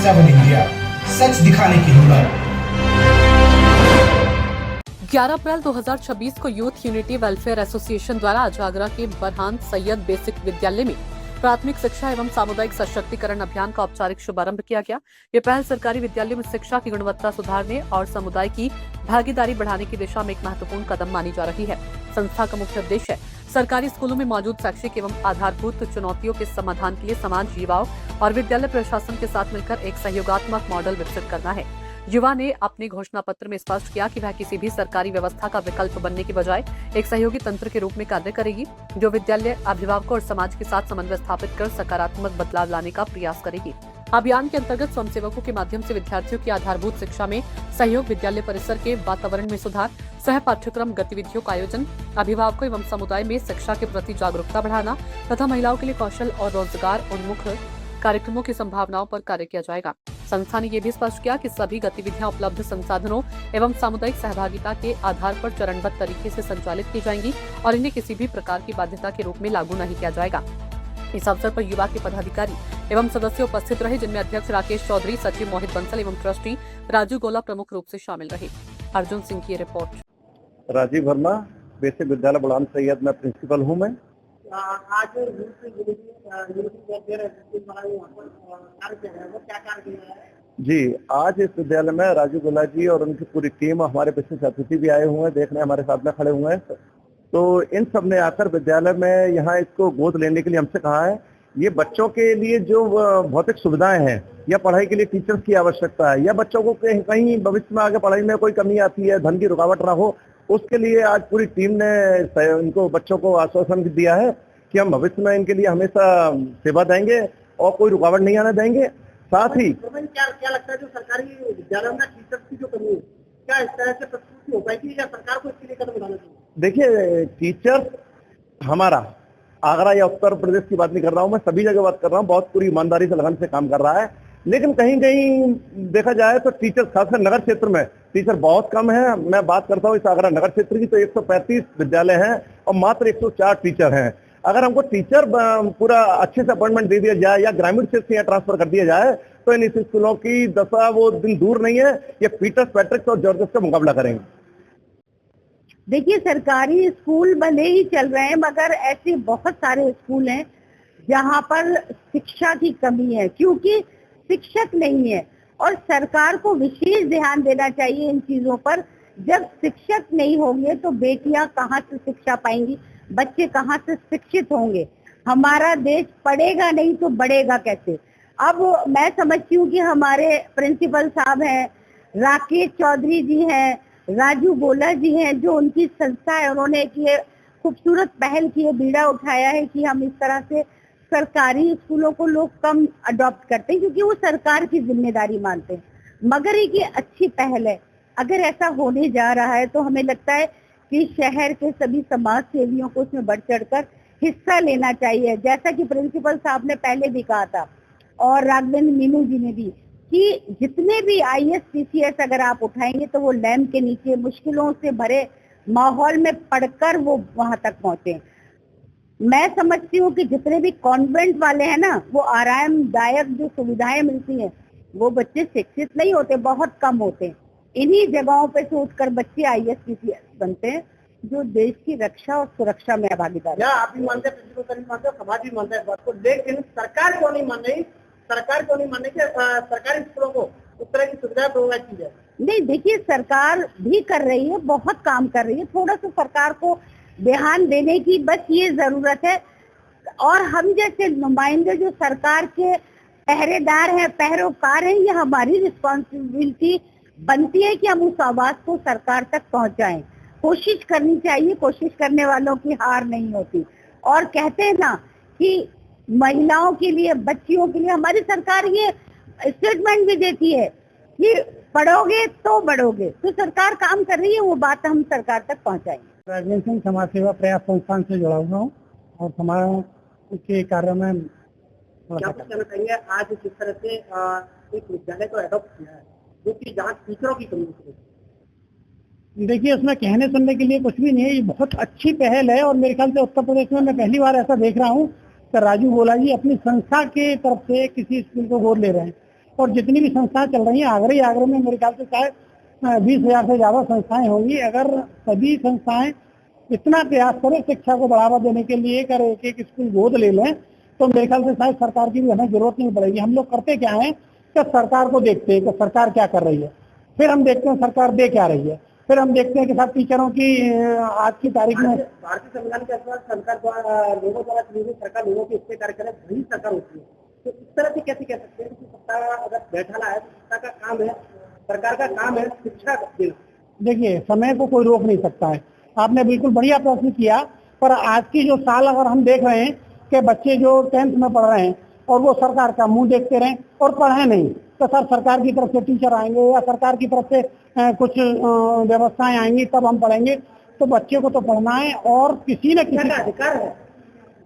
7 India, सच दिखाने की हिम्मत। 11 अप्रैल 2026 को यूथ यूनिटी वेलफेयर एसोसिएशन द्वारा आज आगरा के बरहान सैयद बेसिक विद्यालय में प्राथमिक शिक्षा एवं सामुदायिक सशक्तिकरण अभियान का औपचारिक शुभारंभ किया गया। ये पहल सरकारी विद्यालयों में शिक्षा की गुणवत्ता सुधारने और समुदाय की भागीदारी बढ़ाने की दिशा में एक महत्वपूर्ण कदम मानी जा रही है। संस्था का मुख्य उद्देश्य सरकारी स्कूलों में मौजूद शैक्षिक एवं आधारभूत चुनौतियों के समाधान के लिए समाज, युवाओं और विद्यालय प्रशासन के साथ मिलकर एक सहयोगात्मक मॉडल विकसित करना है। युवा ने अपने घोषणा पत्र में स्पष्ट किया कि वह किसी भी सरकारी व्यवस्था का विकल्प बनने की बजाय एक सहयोगी तंत्र के रूप में कार्य करेगी, जो विद्यालय, अभिभावकों और समाज के साथ समन्वय स्थापित कर सकारात्मक बदलाव लाने का प्रयास करेगी। अभियान के अंतर्गत स्वयंसेवकों के माध्यम से विद्यार्थियों की आधारभूत शिक्षा में सहयोग, विद्यालय परिसर के वातावरण में सुधार, सह पाठ्यक्रम गतिविधियों का आयोजन, अभिभावकों एवं समुदाय में शिक्षा के प्रति जागरूकता बढ़ाना तथा महिलाओं के लिए कौशल और रोजगार उन्मुख कार्यक्रमों की संभावनाओं पर कार्य किया जाएगा। संस्था ने यह भी स्पष्ट किया कि सभी गतिविधियां उपलब्ध संसाधनों एवं सामुदायिक सहभागिता के आधार पर चरणबद्ध तरीके से संचालित की जाएंगी और इन्हें किसी भी प्रकार की बाध्यता के रूप में लागू नहीं किया जाएगा। इस अवसर पर युवा के पदाधिकारी एवं सदस्य उपस्थित रहे, जिनमें अध्यक्ष राकेश चौधरी, सचिव मोहित बंसल एवं ट्रस्टी राजू गोला प्रमुख रूप से शामिल रहे। अर्जुन सिंह की रिपोर्ट। राजीव वर्मा, बेसिक विद्यालय बरहान सैयद में प्रिंसिपल हूँ मैं। आज जी, आज इस विद्यालय में राजू गोला जी और उनकी पूरी टीम, हमारे विशेष अतिथि भी आए हुए हैं, देखने हमारे साथ में खड़े हुए हैं। तो इन सब ने आकर विद्यालय में यहाँ इसको गोद लेने के लिए हमसे कहा है। ये बच्चों के लिए जो भौतिक सुविधाएं हैं या पढ़ाई के लिए टीचर्स की आवश्यकता है या बच्चों को कहीं भविष्य में आगे पढ़ाई में कोई कमी आती है, धन की रुकावट ना हो, उसके लिए आज पूरी टीम ने इनको बच्चों को आश्वासन दिया है कि हम भविष्य में इनके लिए हमेशा सेवा देंगे और कोई रुकावट नहीं आने देंगे। साथ ही क्या लगता है जो सरकारी विद्यालयों में टीचर्स की जो कमी है, क्या इस तरह से प्रस्तुति हो पाएगी या सरकार को इसके लिए कदम उठाना चाहिए? देखिए, टीचर हमारा आगरा या उत्तर प्रदेश की बात नहीं कर रहा हूँ, मैं सभी जगह बात कर रहा हूँ, बहुत पूरी ईमानदारी से लगन से काम कर रहा है। लेकिन कहीं कहीं देखा जाए तो टीचर, खासकर नगर क्षेत्र में टीचर बहुत कम है। मैं बात करता हूँ इस आगरा नगर क्षेत्र की, तो 135 विद्यालय हैं और मात्र 104 टीचर हैं। अगर हमको टीचर पूरा अच्छे से अपॉइंटमेंट दे दिया जाए या ग्रामीण क्षेत्र से यहाँ ट्रांसफर कर दिया जाए तो इन स्कूलों की दशा वो दिन दूर नहीं है, ये पीटर्स, पैट्रिक्स और जॉर्जस का मुकाबला करेंगे। देखिए, सरकारी स्कूल भले ही चल रहे हैं, मगर ऐसे बहुत सारे स्कूल हैं जहाँ पर शिक्षा की कमी है, क्योंकि शिक्षक नहीं है। और सरकार को विशेष ध्यान देना चाहिए इन चीजों पर। जब शिक्षक नहीं होंगे तो बेटियां कहाँ से शिक्षा पाएंगी, बच्चे कहाँ से शिक्षित होंगे? हमारा देश पढ़ेगा नहीं तो बढ़ेगा कैसे? अब मैं समझती हूँ कि हमारे प्रिंसिपल साहब हैं, राकेश चौधरी जी हैं, राजू गोला जी हैं, जो उनकी संस्था है, उन्होंने एक ये खूबसूरत पहल की है, बीड़ा उठाया है कि हम इस तरह से सरकारी स्कूलों को लोग कम अडॉप्ट करते हैं क्योंकि वो सरकार की जिम्मेदारी मानते हैं। मगर ये अच्छी पहल है। अगर ऐसा होने जा रहा है तो हमें लगता है कि शहर के सभी समाज सेवियों को उसमें बढ़ चढ़कर हिस्सा लेना चाहिए, जैसा कि प्रिंसिपल साहब ने पहले भी कहा था और राघवेंद्र मीनू जी ने भी, कि जितने भी IAS PCS अगर आप उठाएंगे तो वो लैंप के नीचे मुश्किलों से भरे माहौल में पढ़कर वो वहां तक पहुंचे। मैं समझती हूँ कि जितने भी कॉन्वेंट वाले हैं ना, वो आरामदायक जो सुविधाएं मिलती हैं वो बच्चे शिक्षित नहीं होते, बहुत कम होते हैं। इन्हीं जगहों पे से उठकर बच्चे IAS PCS बनते हैं जो देश की रक्षा और सुरक्षा में भागीदार। आप भी मानते हैं, प्रिंसिपल भी मानते हैं, समाज भी मानता है इस बात को, लेकिन सरकार क्यों नहीं मान रही? सरकार क्यों नहीं मान रही कि सरकारी स्कूलों को उस तरह की सुविधाएं प्रोवाइड की जाए? नहीं, देखिए, सरकार भी कर रही है, बहुत काम कर रही है। थोड़ा सा सरकार को ध्यान देने की बस ये जरूरत है। और हम जैसे नुमाइंदे जो सरकार के पहरेदार हैं, पैरोकार हैं, ये हमारी रिस्पॉन्सिबिलिटी बनती है कि हम उस आवाज को सरकार तक पहुंचाएं। कोशिश करनी चाहिए, कोशिश करने वालों की हार नहीं होती। और कहते हैं ना कि महिलाओं के लिए, बच्चियों के लिए हमारी सरकार ये स्टेटमेंट भी देती है कि पढ़ोगे तो बढ़ोगे। तो सरकार काम कर रही है, वो बात हम सरकार तक पहुंचाएंगे। राजवेंद्र सिंह समाज सेवा प्रयास संस्थान से जुड़ा हुआ हूँ और समाज के कार्य में क्या कहना चाहिए? आज जिस तरह से एक विद्यालय को एडॉप्ट किया है, जो कि जहाँ टीचरों की कमी है, देखिए, उसमें कहने सुनने के लिए कुछ भी नहीं है। ये बहुत अच्छी पहल है और मेरे ख्याल से उत्तर प्रदेश में मैं पहली बार ऐसा देख रहा हूँ कि राजू गोला जी अपनी संस्था के तरफ से किसी स्कूल को गोद ले रहे हैं। और जितनी भी संस्थाएं चल रही हैं आगरे में मेरे ख्याल से शायद 20,000 से ज्यादा संस्थाएं होंगी। अगर सभी संस्थाएं इतना प्रयास करें शिक्षा को बढ़ावा देने के लिए, कर एक स्कूल गोद ले लें, तो मेरे ख्याल से शायद सरकार की भी हमें जरूरत नहीं पड़ेगी। हम लोग करते क्या है कि सरकार को देखते हैं कि सरकार क्या कर रही है, फिर हम देखते हैं सरकार दे क्या रही है, फिर हम देखते हैं कि साथ टीचरों की आज की तारीख में भारतीय संविधान के अनुसार सरकार द्वारा लोगों द्वारा चुनी हुई सरकार लोगों के हिस्से कार्य करे वही सरकार होती है। तो इस तरह से कैसे कह सकते हैं कि सत्ता अगर बैठा है तो सत्ता का काम है, सरकार का काम है शिक्षा देना। देखिए समय को कोई रोक नहीं सकता है। आपने बिल्कुल बढ़िया प्रश्न किया, पर आज की जो साल अगर हम देख रहे हैं कि बच्चे जो 10th में पढ़ रहे हैं और वो सरकार का मुंह देखते रहें और पढ़े नहीं, तो सर सरकार की तरफ से टीचर आएंगे या सरकार की तरफ से कुछ व्यवस्थाएं आएंगी तब हम पढ़ेंगे। तो बच्चे को तो पढ़ना है और किसी न किसी अधिकार है,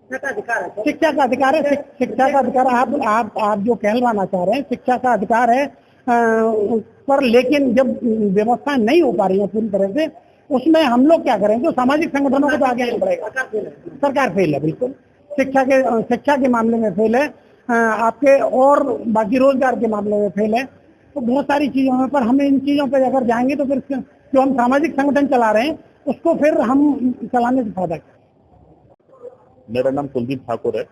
शिक्षा का अधिकार है, शिक्षा का अधिकार है। शिक्षा का अधिकार आप जो कहलवाना चाह रहे हैं शिक्षा का अधिकार है, पर लेकिन जब व्यवस्था नहीं हो पा रही है पूरी तरह से, उसमें हम लोग क्या करेंगे? सामाजिक संगठनों को तो आगे आना पड़ेगा। सरकार फेल है, बिल्कुल शिक्षा के मामले में फेल है, आपके और बाकी रोजगार के मामले में फेल है। तो बहुत सारी चीजों में, पर हम इन चीजों पर अगर जाएंगे तो फिर जो हम सामाजिक संगठन चला रहे हैं उसको फिर हम चलाने से फायदा क्या? मेरा नाम कुलदीप ठाकुर है।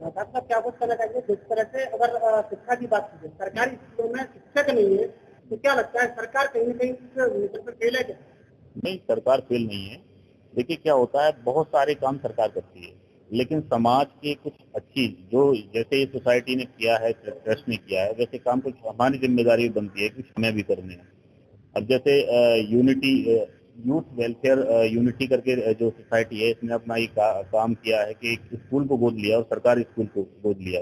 डॉक्टर क्या कुछ कहना चाहिए? जिस तरह से अगर शिक्षा की बात कीजिए, सरकारी स्कूलों में शिक्षक नहीं है, तो क्या लगता है सरकार कहीं न कहीं फेल है क्या? नहीं, सरकार फेल नहीं है। देखिए क्या होता है, बहुत सारे काम सरकार करती है, लेकिन समाज के कुछ अच्छी जो जैसे इस सोसाइटी ने किया है, ट्रस्ट ने किया है, वैसे काम कुछ हमारी जिम्मेदारी बनती है, कुछ हमें भी करने हैं। अब जैसे यूथ वेलफेयर यूनिटी करके जो सोसाइटी है, इसने अपना ये काम किया है कि एक स्कूल को गोद लिया और सरकारी स्कूल को गोद लिया।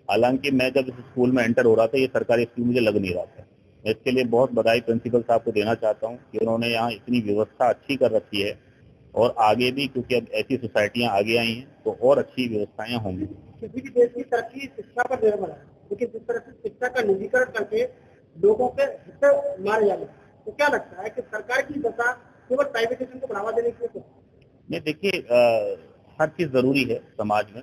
हालांकि मैं जब इस स्कूल में एंटर हो रहा था, ये सरकारी स्कूल मुझे लग नहीं रहा था। मैं इसके लिए बहुत बधाई प्रिंसिपल साहब को देना चाहता हूँ कि उन्होंने यहाँ इतनी व्यवस्था अच्छी कर रखी है, और आगे भी क्योंकि अब ऐसी सोसाइटियाँ आगे आई हैं तो और अच्छी व्यवस्थाएं होंगी। किसी भी देश की तरक्की शिक्षा पर निर्भर है, लेकिन जिस तरह से शिक्षा का निजीकरण करके लोगों के हित मारे जा रहे हैं, तो क्या लगता है कि सरकार की दशा केवल प्राइवेटाइजेशन को बढ़ावा देने के लिए? नहीं, देखिए हर चीज जरूरी है समाज में।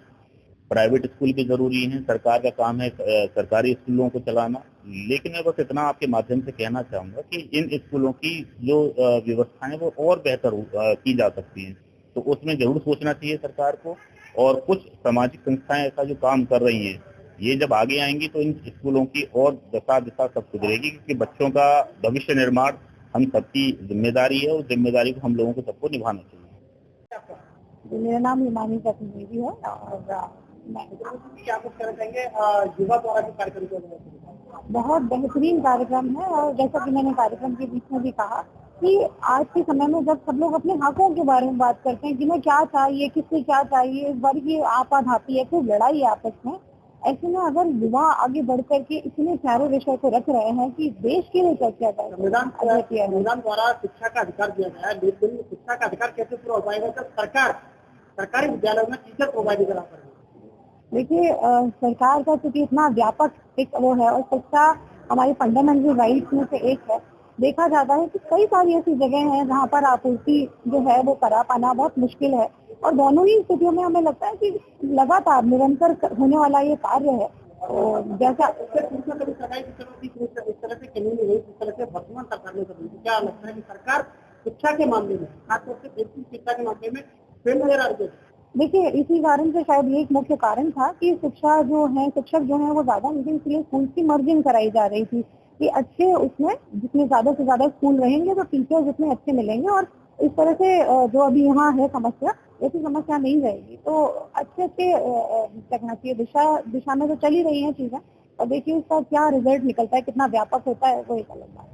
प्राइवेट स्कूल भी जरूरी हैं, सरकार का काम है सरकारी स्कूलों को चलाना। लेकिन मैं बस इतना आपके माध्यम से कहना चाहूंगा कि इन स्कूलों की जो व्यवस्थाएं वो और बेहतर की जा सकती हैं, तो उसमें जरूर सोचना चाहिए सरकार को। और कुछ सामाजिक संस्थाएं ऐसा जो काम कर रही हैं, ये जब आगे आएंगी तो इन स्कूलों की और दशा दिशा सब सुधरेगी, क्योंकि बच्चों का भविष्य निर्माण हम सबकी जिम्मेदारी है, और जिम्मेदारी को हम लोगों को सबको निभाना चाहिए। मेरा नाम हिमानी चतुर्वेदी है और क्या कुछ कहना चाहेंगे युवा द्वारा जो कार्यक्रम किया गया? बहुत बेहतरीन कार्यक्रम है। और जैसा कि मैंने कार्यक्रम के बीच में भी कहा कि आज के समय में जब सब लोग अपने हकों के बारे में बात करते हैं, जिन्हें क्या चाहिए, किससे क्या चाहिए, इस बार की आपाधापी है, खूब लड़ाई है आपस में, ऐसे में अगर युवा आगे बढ़ करके इतने सारे विषय को रख रहे हैं कि देश के लिए क्या क्या संविधान द्वारा शिक्षा का अधिकार दिया गया है, लेकिन शिक्षा का अधिकार कैसे पूरा हो पाएगा जब सरकारी विद्यालयों में टीचर प्रोवाइड करा पाएंगे? देखिए सरकार का चूंकि इतना व्यापक एक वो है, और शिक्षा हमारी फंडामेंटल राइट्स में से एक है। देखा जाता है कि कई सारी ऐसी जगह हैं जहाँ पर आपूर्ति जो है वो करा पाना बहुत मुश्किल है, और दोनों ही स्थितियों में हमें लगता है कि लगातार निरंतर होने वाला ये कार्य है। जैसा सरकारी इस तरह से कमी नहीं रही, इस तरह से वर्तमान सरकार ने करी, क्या लगता है कि सरकार शिक्षा के मामले में, खासतौर से बेसिक शिक्षा के मामले में फेल नजर आ रही है? देखिए इसी कारण से शायद ये एक मुख्य कारण था कि शिक्षक जो है वो ज्यादा, लेकिन इसलिए स्कूल की मर्जिंग कराई जा रही थी कि अच्छे उसमें जितने ज्यादा से ज्यादा स्कूल रहेंगे तो टीचर जितने अच्छे मिलेंगे, और इस तरह से जो अभी यहाँ है समस्या, ऐसी समस्या नहीं रहेगी। तो अच्छे कहना चाहिए दिशा में तो चल ही रही है चीजें, और देखिए इसका क्या रिजल्ट निकलता है, कितना व्यापक होता है, वो एक अलग बात है।